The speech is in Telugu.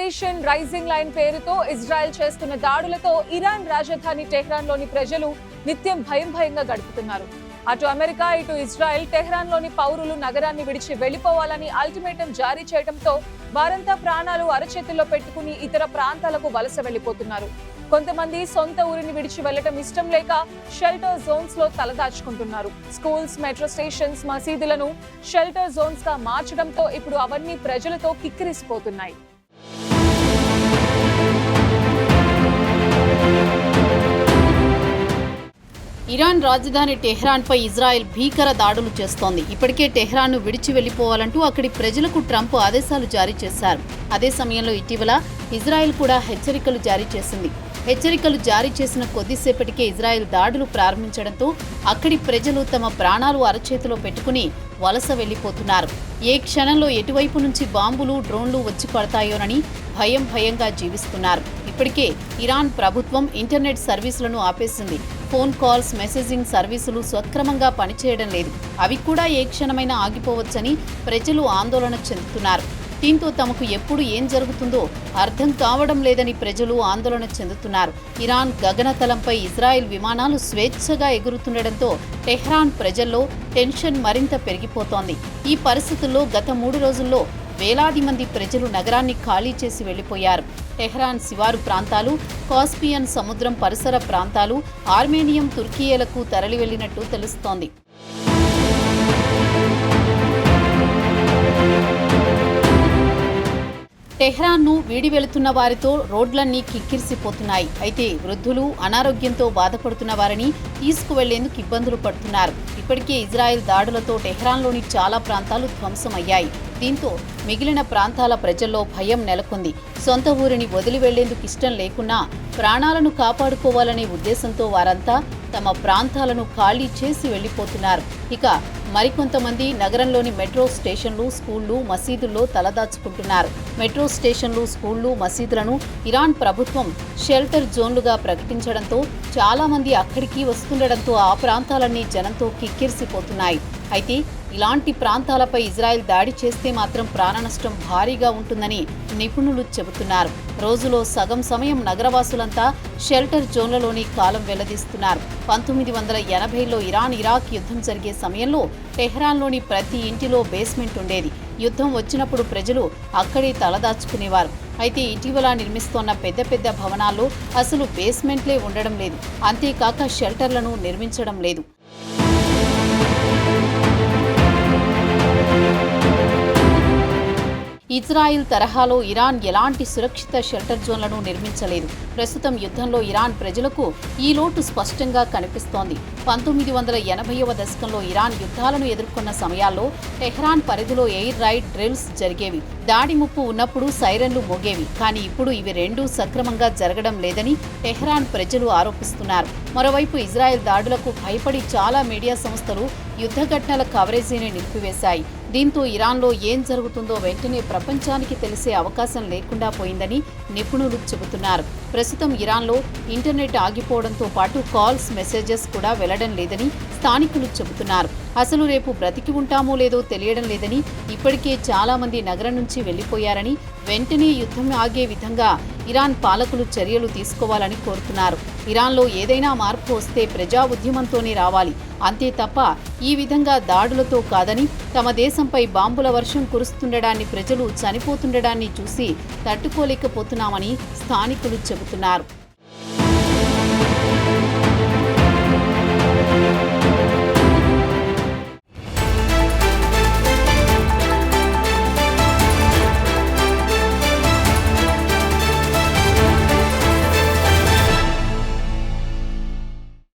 ఆపరేషన్ రైజింగ్ లైన్ పేరుతో ఇజ్రాయెల్ చేస్తున్న దాడులతో ఇరాన్ రాజధాని టెహ్రాన్లోని ప్రజలు నిత్యం భయంగా గడుపుతున్నారు. అటు అమెరికా ఇటు ఇజ్రాయెల్ టెహ్రాన్లోని పౌరులు నగరాన్ని విడిచి వెళ్లిపోవాలని అల్టిమేటం జారీ చేయడంతో వారంతా ప్రాణాలు అరచేతుల్లో పెట్టుకుని ఇతర ప్రాంతాలకు వలస వెళ్లిపోతున్నారు. కొంతమంది సొంత ఊరిని విడిచి వెళ్లటం ఇష్టం లేక షెల్టర్ జోన్స్ లో తలదాచుకుంటున్నారు. స్కూల్స్, మెట్రో స్టేషన్స్, మసీదులను షెల్టర్ జోన్స్ గా మార్చడంతో ఇప్పుడు అవన్నీ ప్రజలతో కిక్కిరిసిపోతున్నాయి. ఇరాన్ రాజధాని టెహ్రాన్పై ఇజ్రాయెల్ భీకర దాడులు చేస్తోంది. ఇప్పటికే టెహ్రాన్ను విడిచి వెళ్లిపోవాలంటూ అక్కడి ప్రజలకు ట్రంప్ ఆదేశాలు జారీ చేశారు. అదే సమయంలో ఇటీవల ఇజ్రాయెల్ కూడా హెచ్చరికలు జారీ చేసింది. హెచ్చరికలు జారీ చేసిన కొద్దిసేపటికే ఇజ్రాయెల్ దాడులు ప్రారంభించడంతో అక్కడి ప్రజలు తమ ప్రాణాలు అరచేతిలో పెట్టుకుని వలస వెళ్లిపోతున్నారు. ఏ క్షణంలో ఎటువైపు నుంచి బాంబులు, డ్రోన్లు వచ్చి పడతాయోనని భయంగా జీవిస్తున్నారు. ఇప్పటికే ఇరాన్ ప్రభుత్వం ఇంటర్నెట్ సర్వీసులను ఆపేసింది. ఫోన్ కాల్స్, మెసేజింగ్ సర్వీసులు సక్రమంగా పనిచేయడం లేదు. అవి కూడా ఏ క్షణమైనా ఆగిపోవచ్చని ప్రజలు ఆందోళన చెందుతున్నారు. దీంతో తమకు ఎప్పుడు ఏం జరుగుతుందో అర్థం కావడం లేదని ప్రజలు ఆందోళన చెందుతున్నారు. ఇరాన్ గగనతలంపై ఇజ్రాయెల్ విమానాలు స్వేచ్ఛగా ఎగురుతుండటంతో టెహ్రాన్ ప్రజల్లో టెన్షన్ మరింత పెరిగిపోతోంది. ఈ పరిస్థితుల్లో గత 3 రోజుల్లో వేలాది మంది ప్రజలు నగరాన్ని ఖాళీ చేసి వెళ్లిపోయారు. టెహ్రాన్ శివారు ప్రాంతాలు, కాస్పియన్ సముద్రం పరిసర ప్రాంతాలు, ఆర్మేనియం, తుర్కియేలకు తరలి వెళ్లినట్టు తెలుస్తోంది. టెహ్రాన్ను వీడి వెళుతున్న వారితో రోడ్లన్నీ కిక్కిరిసిపోతున్నాయి. అయితే వృద్ధులు, అనారోగ్యంతో బాధపడుతున్న వారిని తీసుకువెళ్లేందుకు ఇబ్బందులు పడుతున్నారు. ఇప్పటికే ఇజ్రాయెల్ దాడులతో టెహ్రాన్లోని చాలా ప్రాంతాలు ధ్వంసమయ్యాయి. దీంతో మిగిలిన ప్రాంతాల ప్రజల్లో భయం నెలకొంది. సొంత ఊరిని వదిలి వెళ్లేందుకు ఇష్టం లేకున్నా ప్రాణాలను కాపాడుకోవాలనే ఉద్దేశంతో వారంతా తమ ప్రాంతాలను ఖాళీ చేసి వెళ్లిపోతున్నారు. ఇక మరికొంతమంది నగరంలోని మెట్రో స్టేషన్లు, స్కూళ్లు, మసీదుల్లో తలదాచుకుంటున్నారు. మెట్రో స్టేషన్లు, స్కూళ్లు, మసీదులను ఇరాన్ ప్రభుత్వం షెల్టర్ జోన్లుగా ప్రకటించడంతో చాలా మంది అక్కడికి వస్తుండటంతో ఆ ప్రాంతాలన్నీ జనంతో కిక్కిరిసిపోతున్నాయి. అయితే ఇలాంటి ప్రాంతాలపై ఇజ్రాయెల్ దాడి చేస్తే మాత్రం ప్రాణనష్టం భారీగా ఉంటుందని నిపుణులు చెబుతున్నారు. రోజులో సగం సమయం నగరవాసులంతా షెల్టర్ జోన్లలోని కాలం వెళ్లదీస్తున్నారు. 1980లో ఇరాన్-ఇరాక్ యుద్ధం జరిగే సమయంలో టెహ్రాన్లోని ప్రతి ఇంటిలో బేస్మెంట్ ఉండేది. యుద్ధం వచ్చినప్పుడు ప్రజలు అక్కడే తలదాచుకునేవారు. అయితే ఇటీవల నిర్మిస్తోన్న పెద్ద భవనాల్లో అసలు బేస్మెంట్లే ఉండడం లేదు. అంతేకాక షెల్టర్లను నిర్మించడం లేదు. ఇజ్రాయిల్ తరహాలో ఇరాన్ ఎలాంటి సురక్షిత షెల్టర్ జోన్లను నిర్మించలేదు. ప్రస్తుతం యుద్ధంలో ఇరాన్ ప్రజలకు ఈ లోటు స్పష్టంగా కనిపిస్తోంది. 1980వ దశకంలో ఇరాన్ యుద్ధాలను ఎదుర్కొన్న సమయాల్లో టెహ్రాన్ పరిధిలో ఎయిర్ రైడ్ డ్రిల్స్ జరిగేవి. దాడి ముప్పు ఉన్నప్పుడు సైరన్లు మోగేవి. కానీ ఇప్పుడు ఇవి రెండూ సక్రమంగా జరగడం లేదని టెహ్రాన్ ప్రజలు ఆరోపిస్తున్నారు. మరోవైపు ఇజ్రాయెల్ దాడులకు భయపడి చాలా మీడియా సంస్థలు యుద్ధ ఘటనల కవరేజీని నిలిపివేశాయి. దీంతో ఇరాన్లో ఏం జరుగుతుందో వెంటనే ప్రపంచానికి తెలిసే అవకాశం లేకుండా పోయిందని నిపుణులు చెబుతున్నారు. ప్రస్తుతం ఇరాన్లో ఇంటర్నెట్ ఆగిపోవడంతో పాటు కాల్స్, మెసేజెస్ కూడా వెళ్లడం లేదని స్థానికులు చెబుతున్నారు. అసలు రేపు బ్రతికి ఉంటామో లేదో తెలియడం లేదని, ఇప్పటికే చాలా మంది నగరం నుంచి వెళ్లిపోయారని, వెంటనే యుద్ధం ఆగే విధంగా ఇరాన్ పాలకులు చర్యలు తీసుకోవాలని కోరుతున్నారు. ఇరాన్లో ఏదైనా మార్పు వస్తే ప్రజా ఉద్యమంతోనే రావాలి, అంతే తప్ప ఈ విధంగా దాడులతో కాదని, తమ దేశంపై బాంబుల వర్షం కురుస్తుండడాన్ని, ప్రజలు చనిపోతుండడాన్ని చూసి తట్టుకోలేకపోతున్నామని స్థానికులు చెబుతున్నారు.